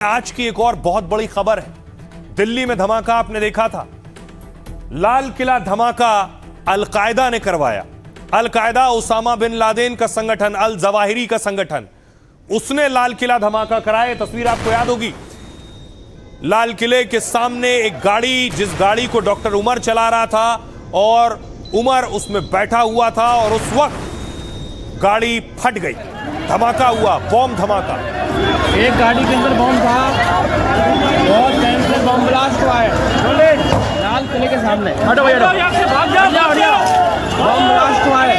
आज की एक और बहुत बड़ी खबर है। दिल्ली में धमाका आपने देखा था। लाल किला धमाका अल-कायदा ने करवाया। अल-कायदा उसामा बिन लादेन का संगठन, अल जवाहिरी का संगठन, उसने लाल किला धमाका कराया। तस्वीर आपको याद होगी। लाल किले के सामने एक गाड़ी, जिस गाड़ी को डॉक्टर उमर चला रहा था और उमर उसमें बैठा हुआ था, और उस वक्त गाड़ी फट गई, धमाका हुआ, बॉम्ब धमाका। एक गाड़ी के अंदर बॉम्ब था और टाइम से बॉम्ब ब्लास्ट हुआ है लाल किले के सामने। हटो भैया, बॉम्ब ब्लास्ट हुआ है।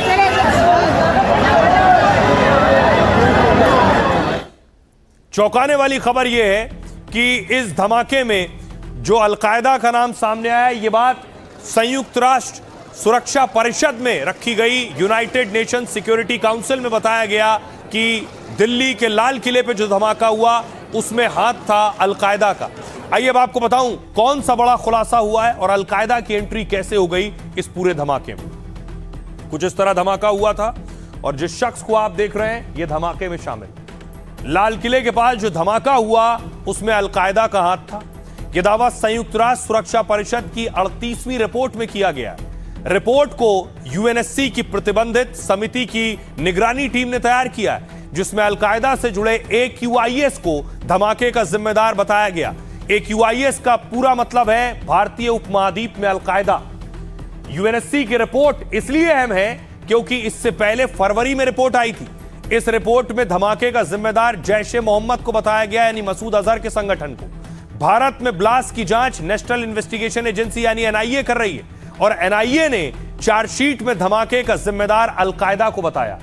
चौंकाने वाली खबर यह है कि इस धमाके में जो अल-कायदा का नाम सामने आया, ये बात संयुक्त राष्ट्र सुरक्षा परिषद में रखी गई, यूनाइटेड नेशन सिक्योरिटी काउंसिल में बताया गया कि दिल्ली के लाल किले पे जो धमाका हुआ उसमें हाथ था अल-कायदा का। आइए अब आपको बताऊं कौन सा बड़ा खुलासा हुआ है और अल-कायदा की एंट्री कैसे हो गई इस पूरे धमाके में। कुछ इस तरह धमाका हुआ था और जिस शख्स को आप देख रहे हैं ये धमाके में शामिल। लाल किले के पास जो धमाका हुआ उसमें अल-कायदा का हाथ था। यह दावा संयुक्त राष्ट्र सुरक्षा परिषद की 38वीं रिपोर्ट में किया गया है। रिपोर्ट को यूएनएससी की प्रतिबंधित समिति की निगरानी टीम ने तैयार किया है, जिसमें अल-कायदा से जुड़े AQIS को धमाके का जिम्मेदार बताया गया। AQIS का पूरा मतलब है भारतीय उपमहाद्वीप में अल-कायदा। यूएनएससी की रिपोर्ट इसलिए अहम है क्योंकि इससे पहले फरवरी में रिपोर्ट आई थी। इस रिपोर्ट में धमाके का जिम्मेदार जैश-ए-मोहम्मद को बताया गया, यानी मसूद अजहर के संगठन को। भारत में ब्लास्ट की जांच नेशनल इन्वेस्टिगेशन एजेंसी यानी NIA कर रही है, और NIA ने चार्जशीट में धमाके का जिम्मेदार अल-कायदा को बताया।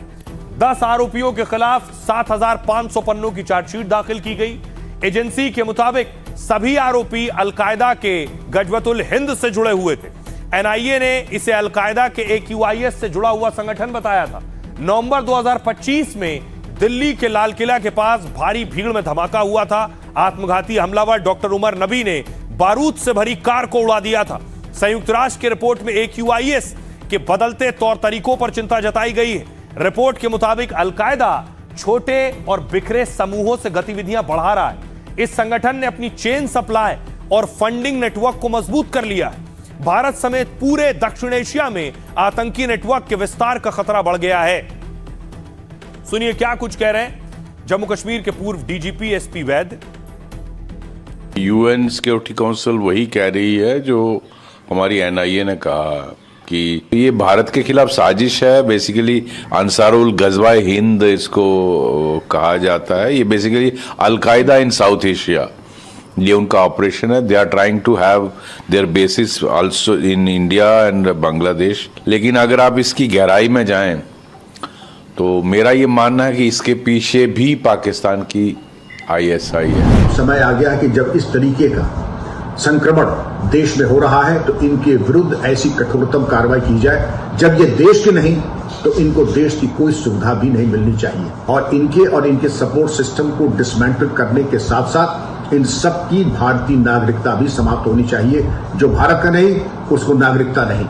10 आरोपियों के खिलाफ 7,500 पन्नों की चार्जशीट दाखिल की गई। एजेंसी के मुताबिक सभी आरोपी अल-कायदा के गजवतुल हिंद से जुड़े हुए थे। NIA ने इसे अल-कायदा के AQIS से जुड़ा हुआ संगठन बताया था। नवंबर 2025 में दिल्ली के लाल किला के पास भारी भीड़ में धमाका हुआ था। आत्मघाती हमलावर डॉक्टर उमर नबी ने बारूद से भरी कार को उड़ा दिया था। संयुक्त राष्ट्र की रिपोर्ट में AQIS के बदलते तौर तरीकों पर चिंता जताई गई है। रिपोर्ट के मुताबिक अल-कायदा छोटे और बिखरे समूहों से गतिविधियां बढ़ा रहा है। इस संगठन ने अपनी चेन सप्लाई और फंडिंग नेटवर्क को मजबूत कर लिया है। भारत समेत पूरे दक्षिण एशिया में आतंकी नेटवर्क के विस्तार का खतरा बढ़ गया है। सुनिए क्या कुछ कह रहे हैं जम्मू कश्मीर के पूर्व DGP SP वैद। UN सिक्योरिटी काउंसिल वही कह रही है जो हमारी NIA ने कहा कि ये भारत के खिलाफ साजिश है। बेसिकली अंसारुल गजवाए हिंद इसको कहा जाता है। ये basically al-Qaeda in South Asia, ये उनका ऑपरेशन है। They are trying to have their bases also in India and Bangladesh. लेकिन अगर आप इसकी गहराई में जाएं तो मेरा ये मानना है कि इसके पीछे भी पाकिस्तान की ISI है। समय आ गया है कि जब इस तरीके का संक्रमण देश में हो रहा है तो इनके विरुद्ध ऐसी कठोरतम कार्रवाई की जाए। जब ये देश के नहीं तो इनको देश की कोई सुविधा भी नहीं मिलनी चाहिए, और इनके सपोर्ट सिस्टम को डिसमेंटल करने के साथ साथ इन सबकी भारतीय नागरिकता भी समाप्त होनी चाहिए। जो भारत का नहीं उसको नागरिकता नहीं।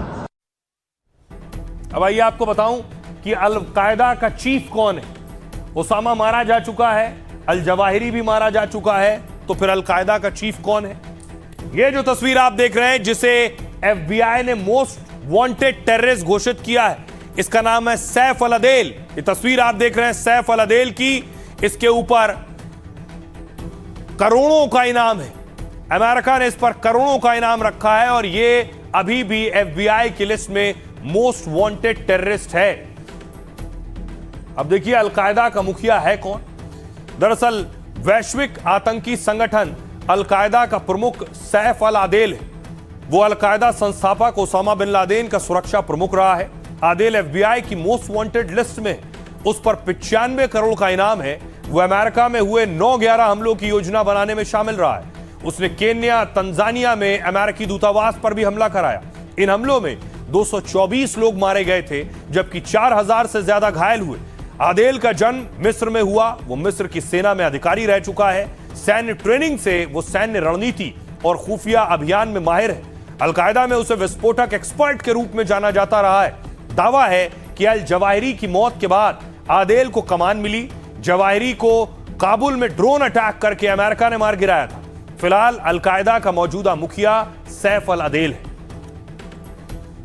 अब आइए आपको बताऊं कि अल-कायदा का चीफ कौन है। उसामा मारा जा चुका है, अल जवाहिरी भी मारा जा चुका है, तो फिर अल-कायदा का चीफ कौन है? ये जो तस्वीर आप देख रहे हैं, जिसे FBI ने मोस्ट वांटेड टेररिस्ट घोषित किया है, इसका नाम है सैफ अल-अदेल। ये तस्वीर आप देख रहे हैं सैफ अल-अदेल की। इसके ऊपर करोड़ों का इनाम है। अमेरिका ने इस पर करोड़ों का इनाम रखा है, और ये अभी भी FBI की लिस्ट में मोस्ट वांटेड टेररिस्ट है। अब देखिए अल-कायदा का मुखिया है कौन। दरअसल वैश्विक आतंकी संगठन अल-कायदा का प्रमुख सैफ अल-अदेल है। वो अल-कायदा संस्थापक उसामा बिन लादेन का सुरक्षा प्रमुख रहा है। आदेल FBI की मोस्ट वांटेड लिस्ट में, उस पर 95 करोड़ का इनाम है। वो अमेरिका में हुए 9/11 हमलों की योजना बनाने में शामिल रहा है। उसने केन्या, तंजानिया में अमेरिकी दूतावास पर भी हमला कराया। इन हमलों में 224 लोग मारे गए थे, जबकि 4000 से ज्यादा घायल हुए। आदेल का जन्म मिस्र में हुआ। वो मिस्र की सेना में अधिकारी रह चुका है। सैन्य ट्रेनिंग से वो सैन्य रणनीति और खुफिया अभियान में माहिर है। अल-कायदा में उसे विस्फोटक एक्सपर्ट के रूप में जाना जाता रहा है। दावा है कि अल जवाहिरी की मौत के बाद आदेल को कमान मिली। जवाहिरी को काबुल में ड्रोन अटैक करके अमेरिका ने मार गिराया था। फिलहाल अलकायदा का मौजूदा मुखिया सैफ अल अदेल है।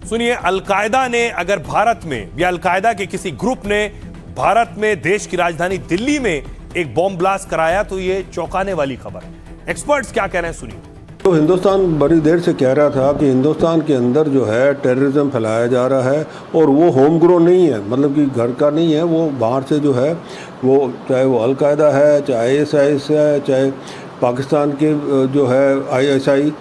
सुनिए, अलकायदा ने अगर भारत में या अलकायदा के किसी ग्रुप ने भारत में देश की राजधानी दिल्ली में एक बॉम्ब ब्लास्ट कराया तो ये चौंकाने वाली खबर है। एक्सपर्ट्स क्या कह रहे हैं, सुनिए। तो हिंदुस्तान बड़ी देर से कह रहा था कि हिंदुस्तान के अंदर जो है टेररिज्म फैलाया जा रहा है और वो होम ग्रोन नहीं है, मतलब कि घर का नहीं है, वो बाहर से जो है, वो चाहे वो अलकायदा है, चाहे ISIS है, चाहे पाकिस्तान के जो है ISI,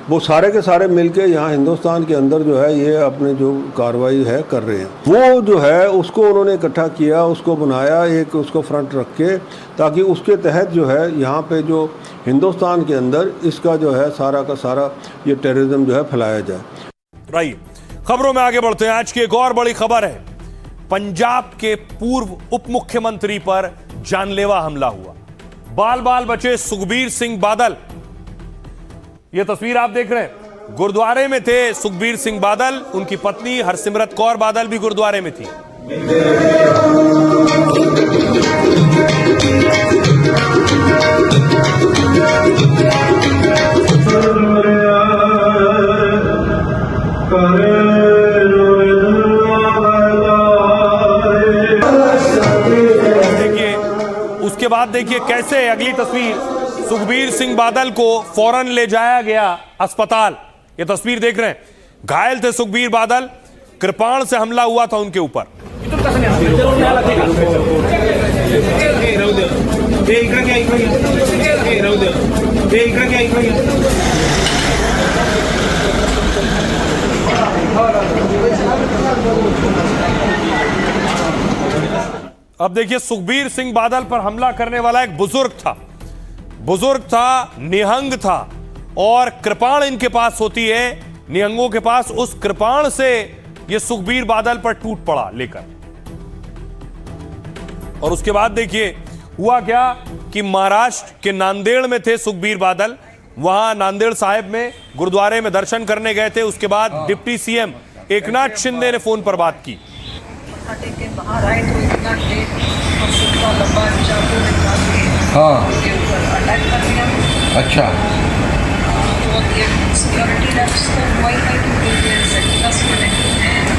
वो सारे के सारे मिलके यहाँ हिंदुस्तान के अंदर जो है ये अपने जो कार्रवाई है कर रहे हैं। वो जो है उसको उन्होंने इकट्ठा किया, उसको बनाया, एक उसको फ्रंट रख के, ताकि उसके तहत जो है यहाँ पे जो हिंदुस्तान के अंदर इसका जो है सारा का सारा ये टेररिज्म जो है फैलाया जाए। राइट, खबरों में आगे बढ़ते हैं। आज की एक और बड़ी खबर है, पंजाब के पूर्व उप मुख्यमंत्री पर जानलेवा हमला हुआ। बाल बाल बचे सुखबीर सिंह बादल। यह तस्वीर आप देख रहे हैं, गुरुद्वारे में थे सुखबीर सिंह बादल, उनकी पत्नी हरसिमरत कौर बादल भी गुरुद्वारे में थी। देखिए, उसके बाद देखिए कैसे अगली तस्वीर, सुखबीर सिंह बादल को फौरन ले जाया गया अस्पताल। ये तस्वीर देख रहे हैं, घायल थे सुखबीर बादल, कृपाण से हमला हुआ था उनके ऊपर। अब देखिए, सुखबीर सिंह बादल पर हमला करने वाला एक बुजुर्ग था, निहंग था, और कृपाण इनके पास होती है, निहंगों के पास। उस कृपाण से ये सुखबीर बादल पर टूट पड़ा लेकर। और उसके बाद देखिए हुआ क्या कि महाराष्ट्र के नांदेड़ में थे सुखबीर बादल, वहां नांदेड़ साहिब में गुरुद्वारे में दर्शन करने गए थे। उसके बाद डिप्टी CM एकनाथ शिंदे ने फोन पर बात की। हाँ, अच्छा,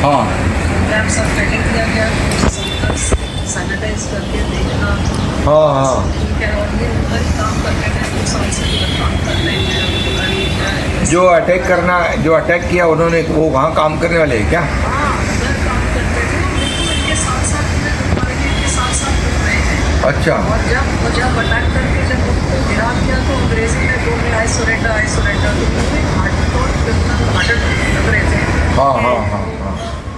हाँ, हाँ, हाँ, जो अटैक किया उन्होंने, वो वहाँ काम करने वाले हैं क्या? अच्छा, और जब अटैक करके जब गिरा दिया तो अंग्रेजी में बोले आई सुरेंडर लग रहे थे। हाँ, हाँ, हाँ।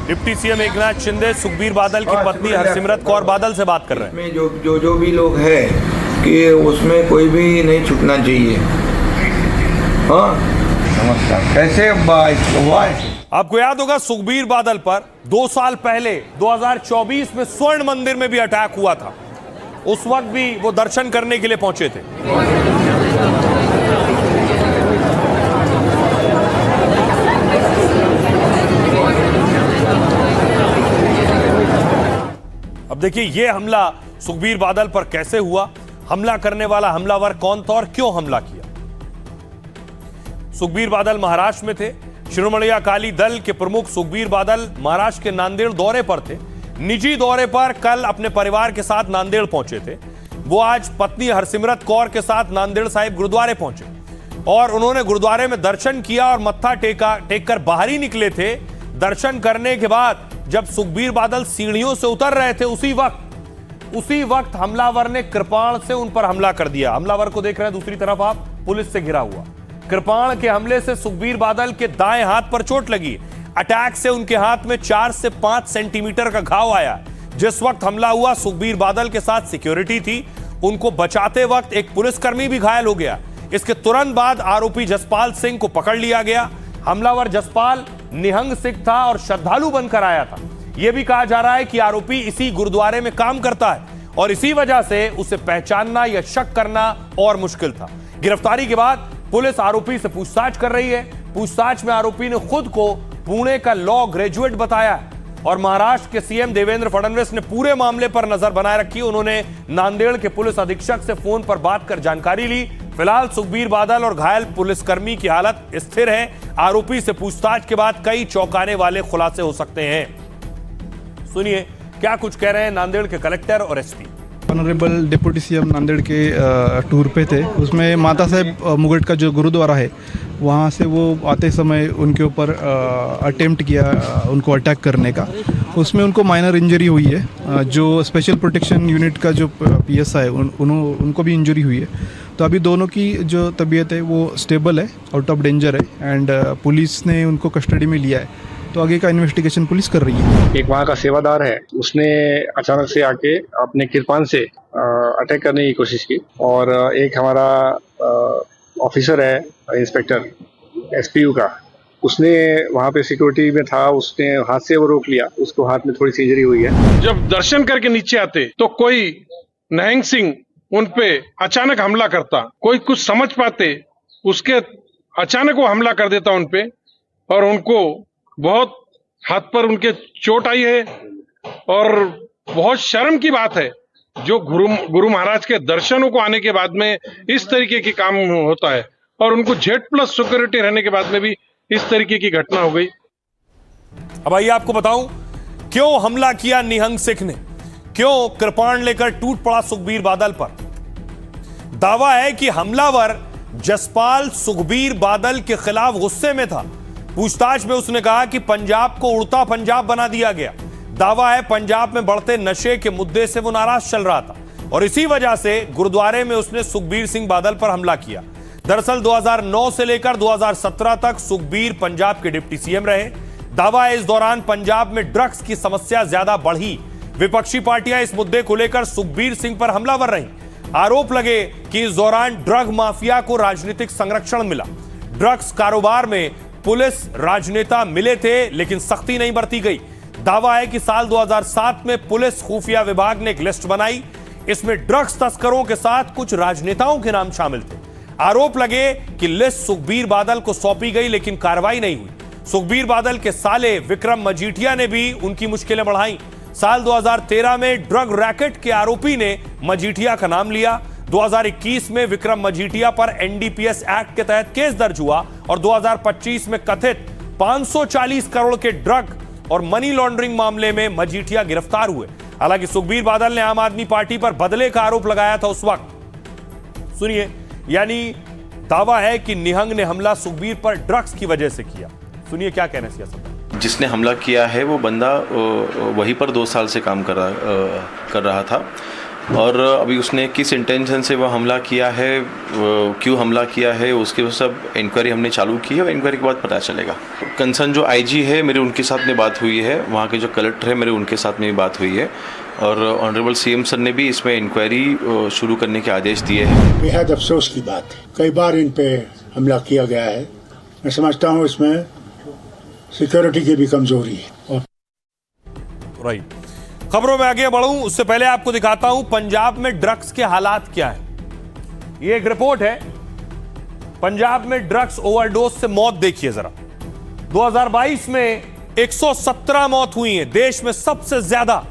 डिप्टी CM एकनाथ शिंदे सुखबीर बादल की पत्नी हरसिमरत कौर बादल से बात कर रहे हैं। इसमें जो भी लोग हैं कि उसमें कोई भी नहीं छूटना चाहिए। हाँ, नमस्कार। कैसे हुआ है? आपको याद होगा सुखबीर बादल पर 2 साल पहले 2024 में स्वर्ण मंदिर में भी अटैक हुआ था। उस वक्त भी वो दर्शन करने के लिए पहुंचे थे। अब देखिए ये हमला सुखबीर बादल पर कैसे हुआ, हमला करने वाला हमलावर कौन था और क्यों हमला किया। सुखबीर बादल महाराष्ट्र में थे। शिरोमणि अकाली दल के प्रमुख सुखबीर बादल महाराष्ट्र के नांदेड़ दौरे पर थे, निजी दौरे पर। कल अपने परिवार के साथ नांदेड़ पहुंचे थे। वो आज पत्नी हरसिमरत कौर के साथ नांदेड़ साहिब गुरुद्वारे पहुंचे और उन्होंने गुरुद्वारे में दर्शन किया और मत्था टेक कर बाहर ही निकले थे। दर्शन करने के बाद जब सुखबीर बादल सीढ़ियों से उतर रहे थे, उसी वक्त हमलावर ने कृपाण से उन पर हमला कर दिया। हमलावर को देख रहे हैं दूसरी तरफ आप, पुलिस से घिरा हुआ। कृपाण के हमले से सुखबीर बादल के दाएं हाथ पर चोट लगी। अटैक से उनके हाथ में 4 से 5 सेंटीमीटर का घाव आया। जिस वक्त हमला हुआ सुखबीर बादल के साथ सिक्योरिटी थी, उनको बचाते वक्त एक पुलिसकर्मी भी घायल हो गया। इसके तुरंत बाद आरोपी जसपाल सिंह को पकड़ लिया गया। हमलावर जसपाल निहंग सिख था और श्रद्धालु बनकर आया था। यह भी कहा जा रहा है कि आरोपी इसी गुरुद्वारे में काम करता है और इसी वजह से उसे पहचानना या शक करना और मुश्किल था। गिरफ्तारी के बाद पुलिस आरोपी से पूछताछ कर रही है। पूछताछ में आरोपी ने खुद को पुणे का लॉ ग्रेजुएट बताया। और महाराष्ट्र के सीएम देवेंद्र फडणवीस ने पूरे मामले पर नजर बनाए रखी। उन्होंने नांदेड़ के पुलिस अधीक्षक से फोन पर बात कर जानकारी ली। फिलहाल सुखबीर बादल और घायल पुलिसकर्मी की हालत स्थिर है। आरोपी से पूछताछ के बाद कई चौंकाने वाले खुलासे हो सकते हैं। सुनिए क्या कुछ कह रहे हैं नांदेड़ के कलेक्टर और SP. Honourable deputy CM Nanded के टूर पे थे। उसमें माता साहेब मुगट का जो गुरुद्वारा है वहाँ से वो आते समय उनके ऊपर अटेम्प्ट किया उनको अटैक करने का। उसमें उनको माइनर इंजरी हुई है। जो स्पेशल प्रोटेक्शन यूनिट का जो पीएसआई है उनको भी इंजरी हुई है। तो अभी दोनों की जो तबीयत है वो स्टेबल है, आउट ऑफ डेंजर है एंड पुलिस ने उनको कस्टडी में लिया है। तो आगे का इन्वेस्टिगेशन पुलिस कर रही है। एक वहाँ का सेवादार है, उसने अचानक से आके अपने किरपान से अटैक करने की कोशिश की और एक हमारा ऑफिसर है इंस्पेक्टर एसपीयू का, उसने वहाँ पे सिक्योरिटी में था, उसने हाथ से वो रोक लिया, उसको हाथ में थोड़ी सी इंजरी हुई है। जब दर्शन करके नीचे आते तो कोई नहंग सिंह उन पे अचानक हमला करता, कोई कुछ समझ पाते उसके अचानक वो हमला कर देता उन पे और उनको बहुत हाथ पर उनके चोट आई है। और बहुत शर्म की बात है जो गुरु महाराज के दर्शनों को आने के बाद में इस तरीके के काम होता है और उनको Z+ सिक्योरिटी रहने के बाद में भी इस तरीके की घटना हो गई। अब आइए आपको बताऊं क्यों हमला किया निहंग सिंह ने, क्यों कृपाण लेकर टूट पड़ा सुखबीर बादल पर। दावा है कि हमलावर जसपाल सुखबीर बादल के खिलाफ गुस्से में था। पूछताछ में उसने कहा कि पंजाब को उड़ता पंजाब बना दिया गया। दावा है पंजाब में बढ़ते नशे के मुद्दे से वो नाराज चल रहा था और इसी वजह से गुरुद्वारे में उसने सुखबीर सिंह बादल पर हमला किया। दरअसल 2009 से लेकर 2017 तक सुखबीर पंजाब के डिप्टी सीएम रहे। दावा है इस दौरान पंजाब में ड्रग्स की समस्या ज्यादा बढ़ी। विपक्षी पार्टियां इस मुद्दे को लेकर सुखबीर सिंह पर हमलावर रहीं। आरोप लगे कि इस दौरान ड्रग माफिया को राजनीतिक संरक्षण मिला। ड्रग्स कारोबार में पुलिस राजनेता मिले थे लेकिन सख्ती नहीं बरती गई। दावा है कि साल 2007 में पुलिस खुफिया विभाग ने एक लिस्ट बनाई। इसमें ड्रग्स तस्करों के साथ कुछ राजनेताओं के नाम शामिल थे। आरोप लगे कि लिस्ट सुखबीर बादल को सौंपी गई लेकिन कार्रवाई नहीं हुई। सुखबीर बादल के साले विक्रम मजीठिया ने भी उनकी मुश्किलें बढ़ाई। साल 2013 में ड्रग रैकेट के आरोपी ने मजीठिया का नाम लिया। 2021 में विक्रम मजीठिया पर एनडीपीएस एक्ट के तहत केस दर्ज हुआ और 2025 में कथित 540 करोड़ के ड्रग और मनी लॉन्ड्रिंग मामले में मजीठिया गिरफ्तार हुए। हालांकि सुखबीर बादल ने आम आदमी पार्टी पर बदले का आरोप लगाया था उस वक्त। सुनिए, यानी दावा है कि निहंग ने हमला सुखबीर पर ड्रग्स की वजह से किया। सुनिए क्या कहने सियासत। जिसने हमला किया है वो बंदा वहीं पर 2 साल से काम कर रहा था और अभी उसने किस इंटेंशन से वह हमला किया है, क्यों हमला किया है, उसके सब इंक्वायरी हमने चालू की है और इंक्वायरी के बाद पता चलेगा। कंसर्न जो आईजी है मेरी उनके साथ में बात हुई है, वहाँ के जो कलेक्टर है मेरे उनके साथ में भी बात हुई है और ऑनरेबल सीएम सर ने भी इसमें इंक्वायरी शुरू करने के आदेश दिए हैं। बेहद अफसोस की बात है, कई बार इन पे हमला किया गया है। मैं समझता हूँ इसमें सिक्योरिटी की भी कमजोरी है। राइट, खबरों में आगे बढ़ूं उससे पहले आपको दिखाता हूं पंजाब में ड्रग्स के हालात क्या है। ये एक रिपोर्ट है, पंजाब में ड्रग्स ओवरडोज से मौत देखिए जरा। 2022 में 117 मौत हुई है, देश में सबसे ज्यादा।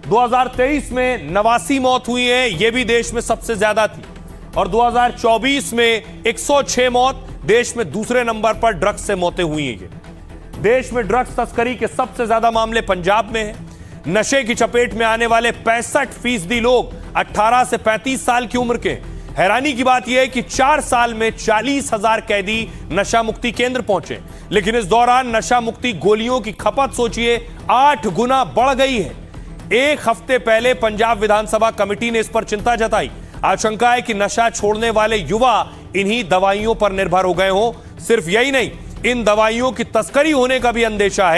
2023 में 89 मौत हुई है, यह भी देश में सबसे ज्यादा थी। और 2024 में 106 मौत, देश में दूसरे नंबर पर ड्रग्स से मौतें हुई हैं। देश में ड्रग्स तस्करी के सबसे ज्यादा मामले पंजाब में हैं। नशे की चपेट में आने वाले 65% लोग 18 से 35 साल की उम्र के। हैरानी की बात यह है कि 4 साल में 40,000 कैदी नशा मुक्ति केंद्र पहुंचे, लेकिन इस दौरान नशा मुक्ति गोलियों की खपत सोचिए 8 गुना बढ़ गई है। एक हफ्ते पहले पंजाब विधानसभा कमेटी ने इस पर चिंता जताई। आशंका है कि नशा छोड़ने वाले युवा इन्हीं दवाइयों पर निर्भर हो गए हों। सिर्फ यही नहीं, इन दवाइयों की तस्करी होने का भी अंदेशा है।